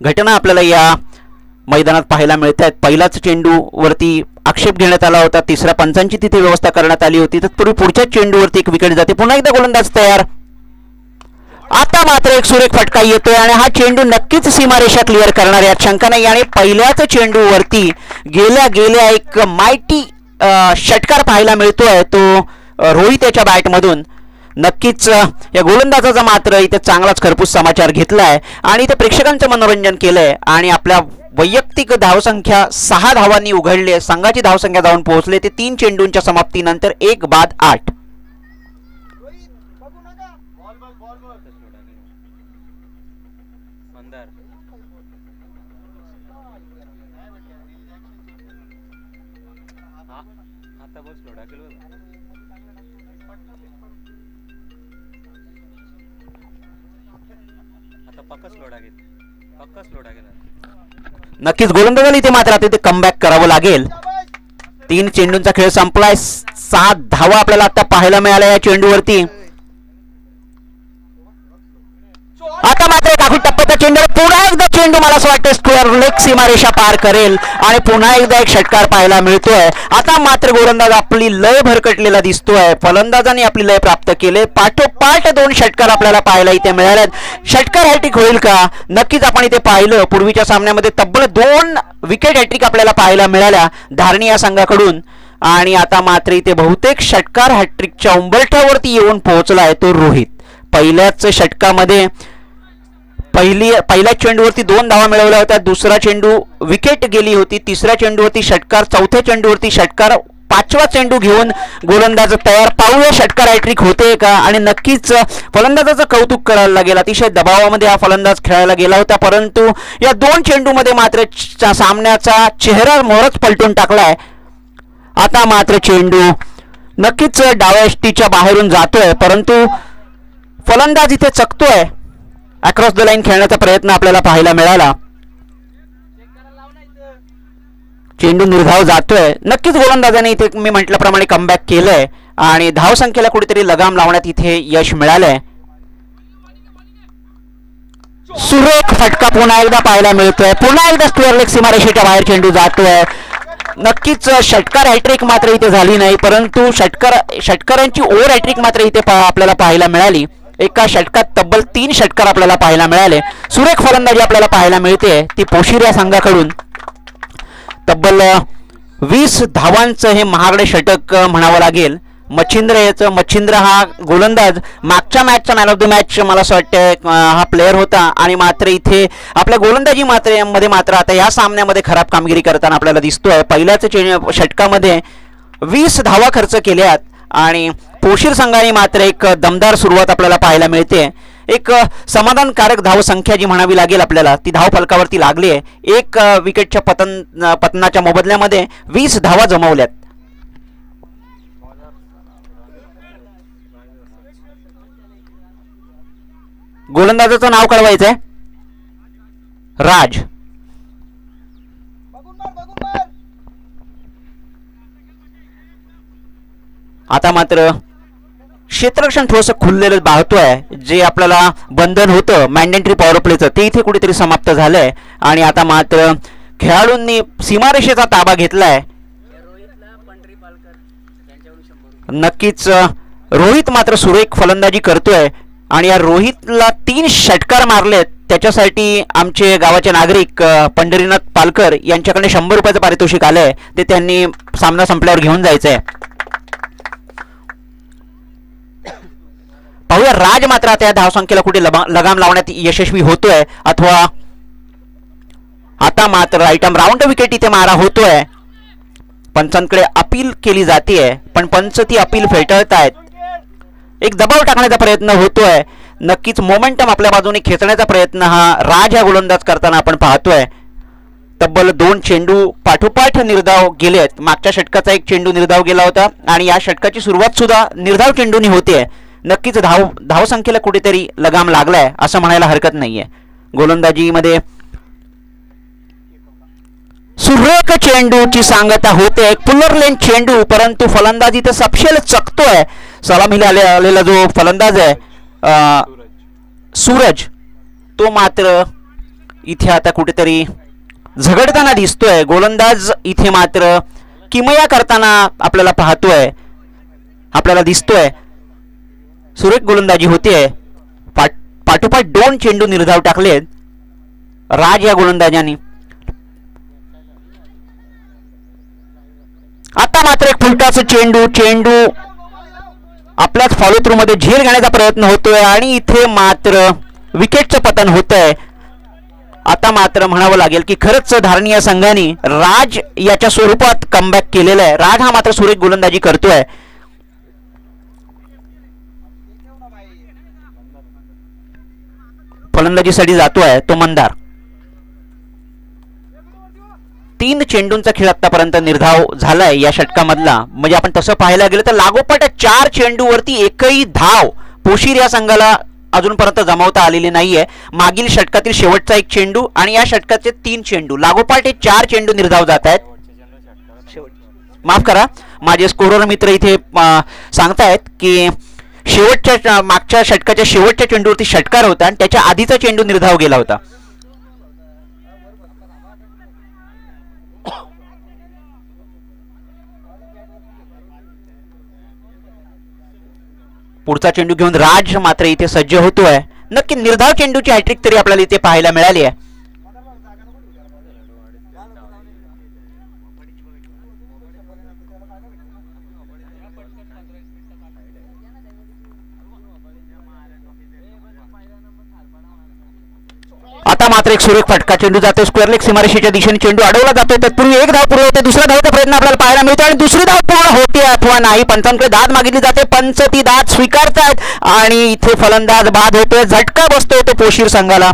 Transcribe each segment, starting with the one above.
घटना आपल्याला या मैदानात पाहायला मिळत आहेत. पहिलाच चेंडूवरती आक्षेप घेण्यात आला होता, तिसऱ्या पंचांची तिथे व्यवस्था करण्यात आली होती. तत्पूर्वी पुढच्या चेंडूवरती एक विकेट जाते. पुन्हा एकदा गोलंदाज तयार. आता मात्र एक सुरेख फटका येतोय आणि हा चेंडू नक्कीच सीमारेषा क्लिअर करणार यात शंका नाही. आणि पहिल्याच चेंडूवरती गेल्या गेल्या एक माइटी षटकार पाहायला मिळतोय तो रोहित याच्या बॅटमधून. नक्कीच या गोलंदाजाचा मात्र इथे चांगलाच खरपूस समाचार घेतलाय आणि इथे प्रेक्षकांचं मनोरंजन केलंय आणि आपल्या वैयक्तिक धावसंख्या 6 धावांनी उघडली. संघाची धावसंख्या जाऊन पोहोचले ते 3 चेंडूंच्या समाप्तीनंतर 1 बाद 8. नक्कीच गोलंदाजाला इथे मात्र आता इथे कमबॅक करावं लागेल. 3 चेंडूंचा खेळ संपलाय. 7 धावा आपल्याला आता पाहायला मिळाल्या या चेंडूवरती. आता मात्र काकूट टप्प्याचा चेंडू, पुन्हा एकदा चेंडू मला असं वाटतं स्क्वेअर लेग सीमारेषा पार करेल आणि पुन्हा एकदा एक षटकार पाहायला मिळतोय. आता मात्र गोलंदाज आपली लय भरकटलेला दिसतोय. फलंदाजांनी आपली लय प्राप्त केले. पाठोपाठ 2 षटकार आपल्याला पाहायला इथे मिळालेत. षटकार हॅट्रिक होईल का? नक्कीच आपण इथे पाहिलं पूर्वीच्या सामन्यामध्ये तब्बल 2 विकेट हॅट्रिक आपल्याला पाहायला मिळाल्या धारणी या संघाकडून. आणि आता मात्र इथे बहुतेक षटकार हॅट्रिकच्या उंबरठ्यावरती येऊन पोहोचलाय तो रोहित. पहिल्याच षटकामध्ये पहिल्या चेंडूवरती 2 धावा मिळवल्या होत्या. दुसरा चेंडू विकेट गेली होती. तिसऱ्या चेंडूवरती षटकार. चौथ्या चेंडूवरती षटकार. 5वा चेंडू घेऊन गोलंदाज तयार. पाहूया षटकार हॅट्रिक होते का? आणि नक्कीच फलंदाजाचं कौतुक करायला लागेल. अतिशय दबावामध्ये हा फलंदाज खेळायला गेला होता, परंतु या 2 चेंडूमध्ये मात्र सामन्याचा चेहरा मोहरच पलटून टाकलाय. आता मात्र चेंडू नक्कीच डाव्या यष्टीच्या बाहेरून जातोय, परंतु फलंदाज इथे चकतोय. अक्रॉस द लाईन खेळण्याचा प्रयत्न आपल्याला पाहायला मिळाला. चेंडू निर्धाव जातोय. नक्कीच गोलंदाजाने इथे मी म्हटल्याप्रमाणे कमबॅक केलंय आणि धावसंख्येला कुठेतरी लगाम लावण्यात इथे यश मिळालंय. सुरेख फटका पुन्हा एकदा पाहायला मिळतोय. पुन्हा एकदा स्क्वेअर लेग सीमारेषेच्या बाहेर चेंडू जातोय. नक्कीच षटकार हॅट्रिक मात्र इथे झाली नाही, परंतु षटकारांची ओव्हर हॅट्रिक मात्र इथे आपल्याला पाहायला मिळाली. एका षटकात तब्बल 3 षटकार आपल्याला पाहायला मिळाले. सुरेख फलंदाजी आपल्याला पाहायला मिळते ती पोशीर या संघाकडून. तब्बल 20 धावांचं हे महागडे षटक म्हणावं लागेल. मच्छिंद्र हा गोलंदाज मागच्या मॅचचा मॅन ऑफ द मॅच मला असं वाटतं हा प्लेअर होता आणि मात्र इथे आपल्या गोलंदाजी मध्ये मात्र आता या सामन्यामध्ये खराब कामगिरी करताना आपल्याला दिसतोय. पहिल्याच षटकामध्ये 20 धावा खर्च केल्यात आणि पोशीर संघाने मात्र एक दमदार सुरुवात आपल्याला पाहायला मिळते. एक समाधानकारक धावसंख्या जी म्हणावी लागेल आपल्याला ती धाव फलकावरती लागली आहे. 1 विकेटच्या पतनाच्या मोबदल्यामध्ये 20 धावा जमवल्यात. गोलंदाजाचं नाव कळवायचंय राज. आता मात्र क्षेत्ररक्षण थोडंसं खुललेलं पाहतोय. जे आपल्याला बंधन होतं मॅन्डेटरी पॉवर प्लेचं ते इथे कुठेतरी समाप्त झालंय आणि आता मात्र खेळाडूंनी सीमारेषेचा ताबा घेतलाय. नक्कीच रोहित मात्र सुरेख फलंदाजी करतोय आणि या रोहितला 3 षटकार मारलेत. त्याच्यासाठी आमचे गावाचे नागरिक पंढरीनाथ पालकर यांच्याकडे 100 रुपयाचं पारितोषिक आलंय. ते त्यांनी सामना संपल्यावर घेऊन जायचंय. पाहूया राज मात्र आता या धावसंख्येला कुठे लगाम लावण्यात यशस्वी होतोय अथवा आता मात्र आयटम राऊंड विकेट इथे मारा होतोय. पंचांकडे अपील केली जाते पण पंच ती अपील फेटाळतायत. एक दबाव टाकण्याचा प्रयत्न होतोय. नक्कीच मोमेंटम आपल्या बाजूने खेचण्याचा प्रयत्न हा राज हा गोलंदाज करताना आपण पाहतोय. तब्बल 2 चेंडू पाठोपाठ निर्धाव गेलेत. मागच्या षटकाचा एक चेंडू निर्धाव गेला होता आणि या षटकाची सुरुवात सुद्धा निर्धाव चेंडूनी होते. नक्कीच धावसंख्येला कुठेतरी लगाम लागलाय असं म्हणायला हरकत नाहीये. गोलंदाजीमध्ये सुरेख चेंडूची सांगता होते. एक पुलर लेन चेंडू, परंतु फलंदाजी तर सपशेल चकतोय. सलामीला आलेला जो फलंदाज आहे सूरज तो मात्र इथे आता कुठेतरी झगडताना दिसतोय. गोलंदाज इथे मात्र किमया करताना आपल्याला पाहतोय, आपल्याला दिसतोय. सुरेख गोलंदाजी होतीये. पाठोपाठ 2 चेंडू निर्धाव टाकलेत राज या गोलंदाजांनी. आता मात्र एक फुलटाचं चेंडू आपल्याच फॉलो थ्रू मध्ये झेल घेण्याचा प्रयत्न होतोय आणि इथे मात्र विकेटचं पतन होतंय. आता मात्र म्हणावं लागेल की खरंच धारणी या संघाने राज याच्या स्वरूपात कमबॅक केलेलं आहे. राज हा मात्र सुरेख गोलंदाजी करतोय. फलंदाजीसाठी जातोय तो मंदार. 3 चेंडूंचा खेळ आतापर्यंत निर्धाव झालाय या षटकामधला. म्हणजे आपण तसं पाहायला गेलं तर लागोपाठ 4 चेंडूवरती एकही धाव पोशीर या संघाला अजूनपर्यंत जमावता आलेली नाहीये. मागील षटकातील शेवटचा 1 चेंडू आणि या षटकाचे 3 चेंडू लागोपाठ 4 चेंडू निर्धाव जात आहेत. माफ करा, माझे स्कोरर मित्र इथे सांगतायत की शेवटच्या मागच्या षटकाच्या शेवटच्या चेंडूवरती षटकार होता आणि त्याच्या आधीचा चेंडू निर्धाव गेला होता. पुढचा चेंडू घेऊन राज मात्र इथे सज्ज होतोय. नक्की निर्धाव चेंडूची हॅट्रिक तरी आपल्याला इथे पाहायला मिळाली आहे. आता मात्र एक सुरेख फटका चेंडू जातो स्क्वेअर लेग सीमारेषेच्या दिशेने. चेंडू अडवला जातो. तत्पूर्वी एक धाव पूर्ण होते. दुसरा धावचा प्रयत्न आपल्याला पाहायला मिळतो आणि दुसरी धाव पूर्ण होते अथवा नाही. पंचांकडे दाद मागितली जाते. पंच ती दाद स्वीकारतात आणि इथे फलंदाज बाद होतोय. झटका बसतोय तो पोशीर संघाला.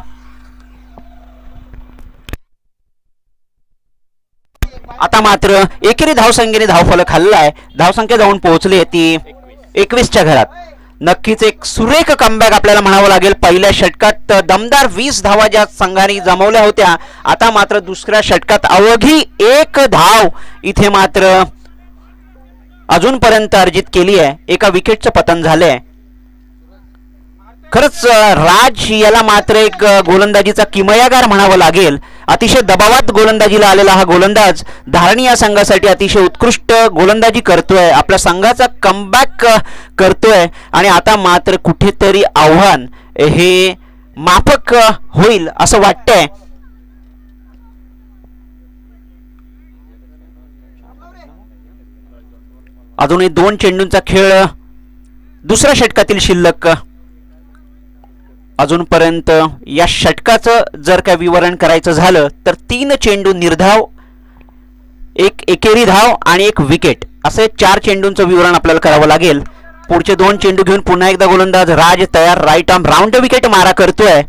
आता मात्र एकेरी धावसंख्येने धावफलक हल्लाय. धावसंख्या जाऊन पोहोचली ती 21च्या घरात. नक्कीच एक सुरेख कमबॅक आपल्याला म्हणावं लागेल. पहिल्या षटकात दमदार 20 धावा ज्या संघाने जमवल्या होत्या, आता मात्र दुसऱ्या षटकात अवघी 1 धाव इथे मात्र अजूनपर्यंत अर्जित केली आहे. एका विकेटचं पतन झालंय. खरंच राज याला मात्र एक गोलंदाजीचा किमयागार म्हणावं लागेल. अतिशय दबावात गोलंदाजीला आलेला हा गोलंदाज धारणी या संघासाठी अतिशय उत्कृष्ट गोलंदाजी करतोय. आपल्या संघाचा कमबॅक करतोय आणि आता मात्र कुठेतरी आव्हान हे माफक होईल असं वाटतंय. अजूनही 2 चेंडूंचा खेळ दुसऱ्या षटकातील शिल्लक. अजूनपर्यंत या षटकाचं जर काय विवरण करायचं झालं तर 3 चेंडू निर्धाव, 1 एकेरी धाव आणि 1 विकेट असे 4 चेंडूंचं विवरण आपल्याला करावं लागेल. पुढचे 2 चेंडू घेऊन पुन्हा एकदा गोलंदाज राज तयार. राईट आर्म राऊंड विकेट मारा करतोय.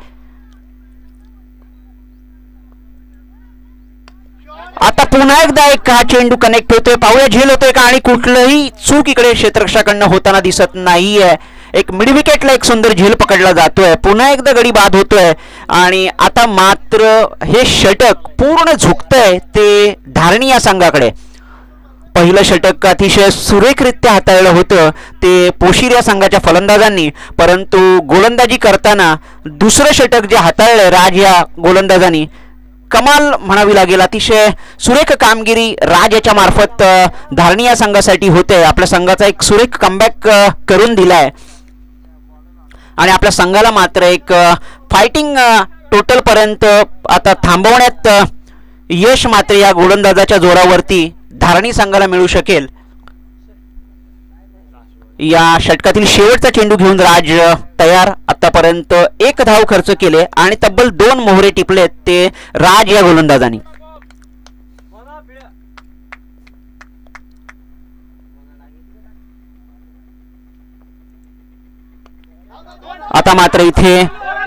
आता पुन्हा एकदा एक हा चेंडू कनेक्ट होतोय. पाहूया झेल होतोय का आणि कुठलंही चूक इकडे क्षेत्ररक्षकांना होताना दिसत नाहीये. एक मिड विकेटला एक सुंदर झेल पकडला जातोय. पुन्हा एकदा गडी बाद होतोय आणि आता मात्र हे षटक पूर्ण झुकतंय ते धारणी या संघाकडे. पहिलं षटक अतिशय सुरेखरित्या हाताळलं होतं ते पोशीर या संघाच्या फलंदाजांनी, परंतु गोलंदाजी करताना दुसरं षटक जे हाताळलं राज या गोलंदाजांनी, कमाल म्हणावी लागेल. अतिशय सुरेख कामगिरी राज याच्या मार्फत धारणी या संघासाठी होते. आपल्या संघाचा एक सुरेख कमबॅक करून दिलाय आणि आपल्या संघाला मात्र एक फायटिंग टोटल पर्यंत आता थांबवण्यात यश मात्र या गोलंदाजाच्या जोरावरती धारणी संघाला मिळू शकेल. या षटकातील शेवटचा चेंडू घेऊन राज तयार. आतापर्यंत 1 धाव खर्च केले आणि तब्बल 2 मोहरे टिपलेत ते राज या गोलंदाजांनी. आता मात्र इथे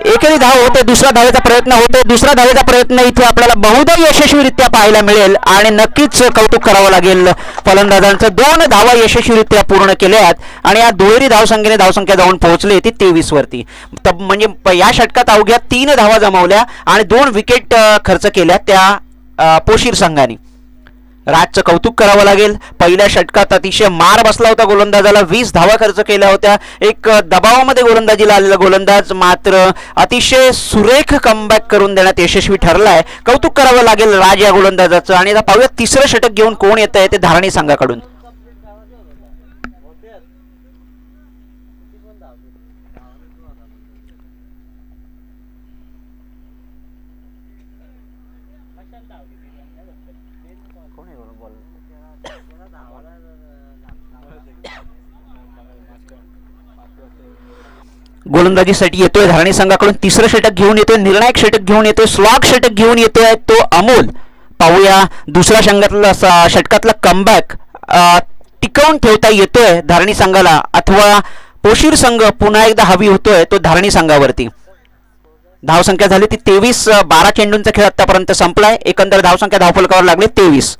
एकेरी धाव होते. दुसरा धावेचा प्रयत्न होतो. दुसरा धावेचा प्रयत्न इथे आपल्याला बहुधा यशस्वीरित्या पाहायला मिळेल आणि नक्कीच कौतुक करावं लागेल फलंदाजांचं. 2 धावा यशस्वीरित्या पूर्ण केल्यात आणि या दुहेरी धावसंख्येने धावसंख्या जाऊन पोहोचली ती 23 वरती. म्हणजे या षटकात अवघ्या 3 धावा जमवल्या आणि 2 विकेट खर्च केल्या त्या पोशीर संघाने. राजचं कौतुक करावं लागेल. पहिल्या षटकात अतिशय मार बसला होता गोलंदाजाला, 20 धावा खर्च केल्या होत्या. एक दबावामध्ये गोलंदाजीला आलेला गोलंदाज मात्र अतिशय सुरेख कमबॅक करून देण्यात यशस्वी ठरलाय. कौतुक करावं लागेल राज या गोलंदाजाचं. आणि आता पाहूया तिसरं षटक घेऊन कोण येत आहे ते धारणी संघाकडून. गोलंदाजीसाठी येतोय धारणी संघाकडून तिसरं षटक घेऊन येतोय, निर्णायक षटक घेऊन येतोय, स्लॉग षटक घेऊन येतोय तो अमोल. पाहूया दुसऱ्या षटकातला कमबॅक टिकवून ठेवता येतोय धारणी संघाला अथवा पोशीर संघ पुन्हा एकदा हवी होतोय तो धारणी संघावरती. धावसंख्या झाली ती 23. 12 चेंडूंचा खेळ आतापर्यंत संपलाय. एकंदर धावसंख्या धावफलकावर लागले 23.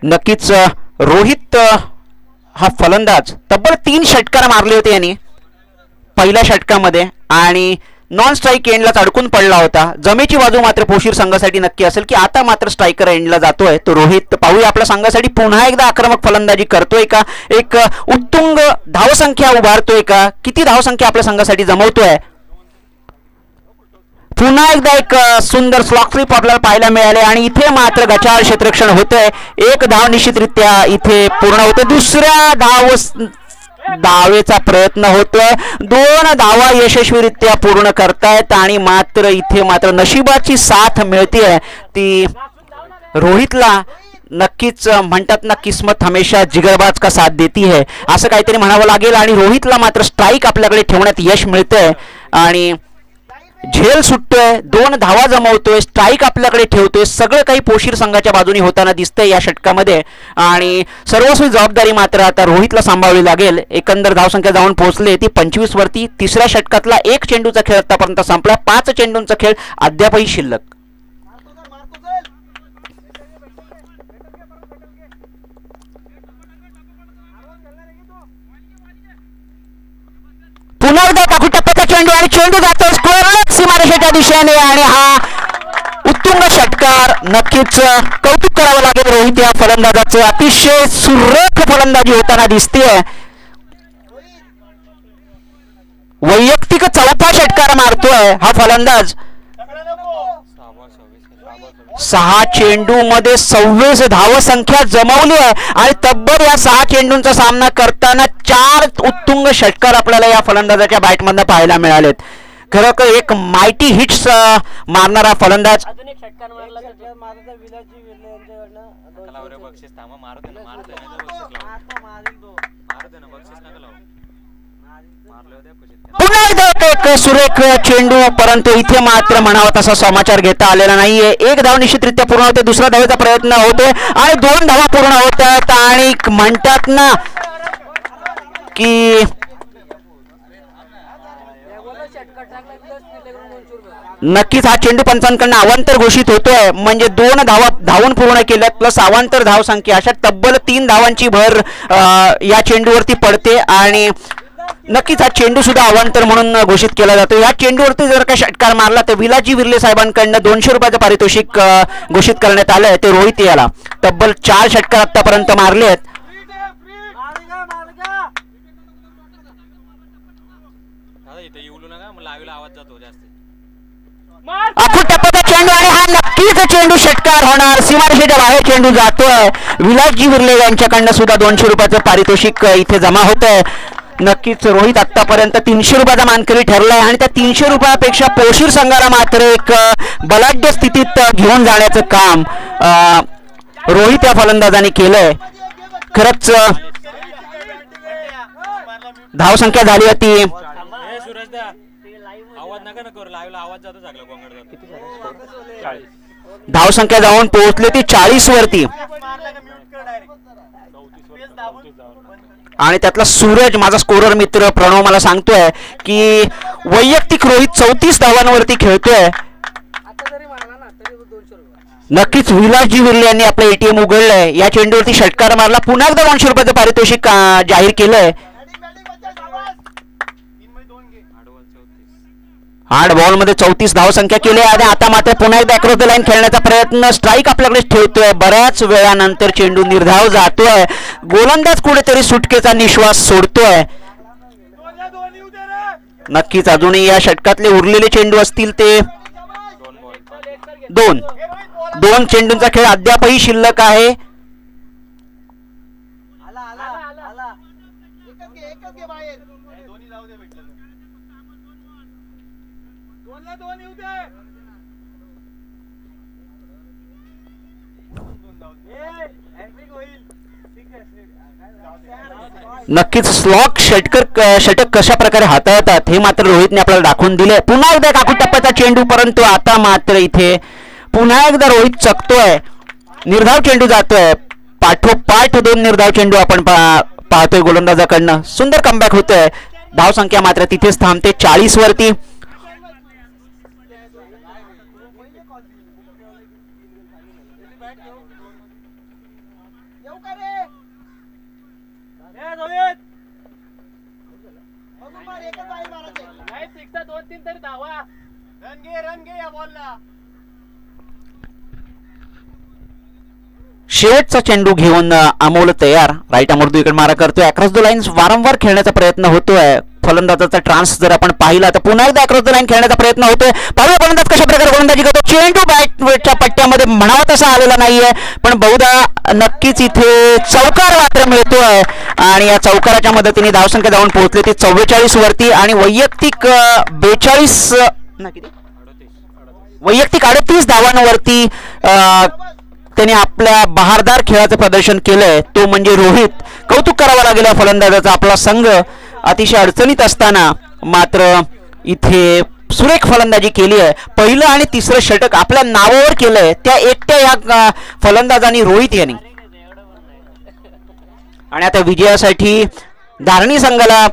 नक्कीच रोहित हा फलंदाज तब्बल 3 षटकार मारले होते यांनी पहिल्या षटकामध्ये आणि नॉन स्ट्राईक एंडलाच अडकून पडला होता. जमेची बाजू मात्र पोशीर संघासाठी नक्की असेल की आता मात्र स्ट्रायकर एंडला जातोय तो रोहित. पाहूया आपल्या संघासाठी पुन्हा एकदा आक्रमक फलंदाजी करतोय का, एक उत्तुंग धावसंख्या उभारतोय का, किती धावसंख्या आपल्या संघासाठी जमवतोय. पुन्हा एकदा एक सुंदर स्लॉक स्लिप आपल्याला पाहायला मिळाले आणि इथे मात्र गचाळ क्षेत्ररक्षण होतंय. एक धाव निश्चितरित्या इथे पूर्ण होते. दुसऱ्या धावेचा प्रयत्न होतोय. 2 धावा यशस्वीरित्या पूर्ण करतायत आणि मात्र इथे मात्र नशिबाची साथ मिळते ती रोहितला. नक्कीच म्हणतात ना, किस्मत हमेशा जिगरबाज का साथ देती है, असं काहीतरी म्हणावं लागेल. आणि रोहितला मात्र स्ट्राईक आपल्याकडे ठेवण्यात यश मिळतंय आणि झेल सुटतोय, 2 धावा जमवतोय, स्ट्राईक आपल्याकडे ठेवतोय. सगळं काही पोशीर संघाच्या बाजूने होताना दिसतंय या षटकामध्ये आणि सर्वस्वी जबाबदारी मात्र आता रोहितला सांभाळावी लागेल. एकंदर धावसंख्या जाऊन पोहोचले ती 25 वरती. तिसऱ्या षटकातला 1 चेंडूचा खेळ आतापर्यंत संपला. 5 चेंडूंचा खेळ अद्यापही शिल्लक. पुन्हा एकदा टाकू टप्प्याचा चेंडू आणि चेंडू जातो स्क्वेअर सीमारेषेच्या दिशेने आणि हा उत्तुंग षटकार. नक्कीच कौतुक करावं लागेल रोहित या फलंदाजाचं. अतिशय सुरेख फलंदाजी होताना दिसतेय. वैयक्तिक 4था षटकार मारतोय हा फलंदाज. 6 चेंडू मध्ये 26 धावसंख्या जमवली आहे आणि तब्बल या 6 चेंडूंचा सामना करताना 4 उत्तुंग षटकार आपल्याला या फलंदाजाच्या बॅटमधनं पाहायला मिळालेत. खरं एक मायटी हिट्स मारणारा फलंदाज. पुन्हा एकदा एक सुरेख चेंडू, परंतु इथे मात्र म्हणावा तसा समाचार घेता आलेला नाहीये. 1 धाव निश्चितरित्या पूर्ण होते. दुसऱ्या धावेचा प्रयत्न होतोय आणि 2 धावा पूर्ण होत आहेत आणि म्हणतात ना की नक्कीच हा चेंडू पंचांकडनं अवांतर घोषित होतोय. म्हणजे 2 धावा धावून पूर्ण केल्यात प्लस अवांतर धावसंख्या, अशा तब्बल 3 धावांची भर या चेंडूवरती पडते आणि नक्कीच हा चेंडू सुद्धा अवांतर म्हणून घोषित केला जातो. या चेंडूवरती जर का षटकार मारला तर विलाजी विर्ले साहेबांकडनं 200 रुपयाचं पारितोषिक घोषित करण्यात आलंय ते रोहित याला. तब्बल 4 षटकार आतापर्यंत मारले आहेत. अखूट टप्प्याचा चेंडू आणि हा नक्कीच चेंडू षटकार होणार. सीमारेषेच्या बाहेर चेंडू जातोय. विलासजी विर्ले यांच्याकडनं सुद्धा 200 रुपयाचं पारितोषिक इथे जमा होतंय. नक्कीच रोहित आतापर्यंत 300 रुपयाचा मानकरी ठरलाय आणि त्या 300 रुपयापेक्षा पोशीर संघाला मात्र एक बलाढ्य स्थितीत घेऊन जाण्याचं काम रोहित या फलंदाजाने केलंय. खरंच धावसंख्या झाली होती धावसंख्या जाऊन पोहोचली ती 40 वरती आणि त्यातला सूरज माझा स्कोरर मित्र प्रणव मला सांगतोय की वैयक्तिक रोहित 34 धावांवरती खेळतोय. नक्कीच विलासजी विर्ले यांनी आपलं एटीएम उघडलंय. या चेंडूवरती षटकार मारला. पुन्हा एकदा 200 रुपयाचं पारितोषिक जाहीर केलंय. 8 बॉलमध्ये 34 धावसंख्या केली आणि आता मात्र पुन्हा एकदा अक्रॉस द लाईन खेळण्याचा प्रयत्न, स्ट्राईक आपल्याकडे ठेवतोय. बऱ्याच वेळानंतर चेंडू निर्धाव जातोय. गोलंदाज कुठेतरी सुटकेचा निश्वास सोडतोय. नक्कीच अजूनही या षटकातले उरलेले चेंडू असतील ते दोन चेंडूंचा खेळ अद्यापही शिल्लक आहे. नक्कीच स्लॉक षटक कशा प्रकारे हाताळतात हे मात्र रोहितने आपल्याला दाखवून दिले. पुन्हा एकदा काकू टप्प्याचा चेंडू, परंतु आता मात्र इथे पुन्हा एकदा रोहित चकतोय. निर्धाव चेंडू जातोय. पाठोपाठ 2 निर्धाव चेंडू आपण पाहतोय गोलंदाजाकडनं. सुंदर कमबॅक होतोय. धावसंख्या मात्र तिथेच थांबते 40 वरती. शेवटचा चेंडू घेऊन अमोल तयार. राईट अमोल इकडे मारा करतोय. अक्रॉस द लाईन वारंवार खेळण्याचा प्रयत्न होतोय. फलंदाजाचा ट्रान्स जर आपण पाहिला तर पुन्हा एकदा अक्रॉस द लाईन खेळण्याचा प्रयत्न होतोय. पाहूया गोलंदाज कशा प्रकारे गोलंदाजी करतो. चेंडू बॅटच्या पट्ट्यामध्ये म्हणावा तसा आलेला नाहीये, पण बहुधा नक्कीच इथे चौकार मात्र मिळतोय आणि या चौकाराच्या मदतीने धावसंख्या जाऊन पोहोचली ती 44 वरती आणि वैयक्तिक 38 धावांवरती त्याने आपल्या बहारदार खेळाचं प्रदर्शन केलंय. तो म्हणजे रोहित. कौतुक करावं लागेल या फलंदाजाचा. आपला संघ अतिशय अडचणीत असताना मात्र इथे सुरेख फलंदाजी केली आहे. पहिलं आणि तिसरं षटक आपल्या नावावर केलंय त्या एकट्या या फलंदाजांनी, रोहित यांनी. आणि आता विजयासाठी धारणी संघाला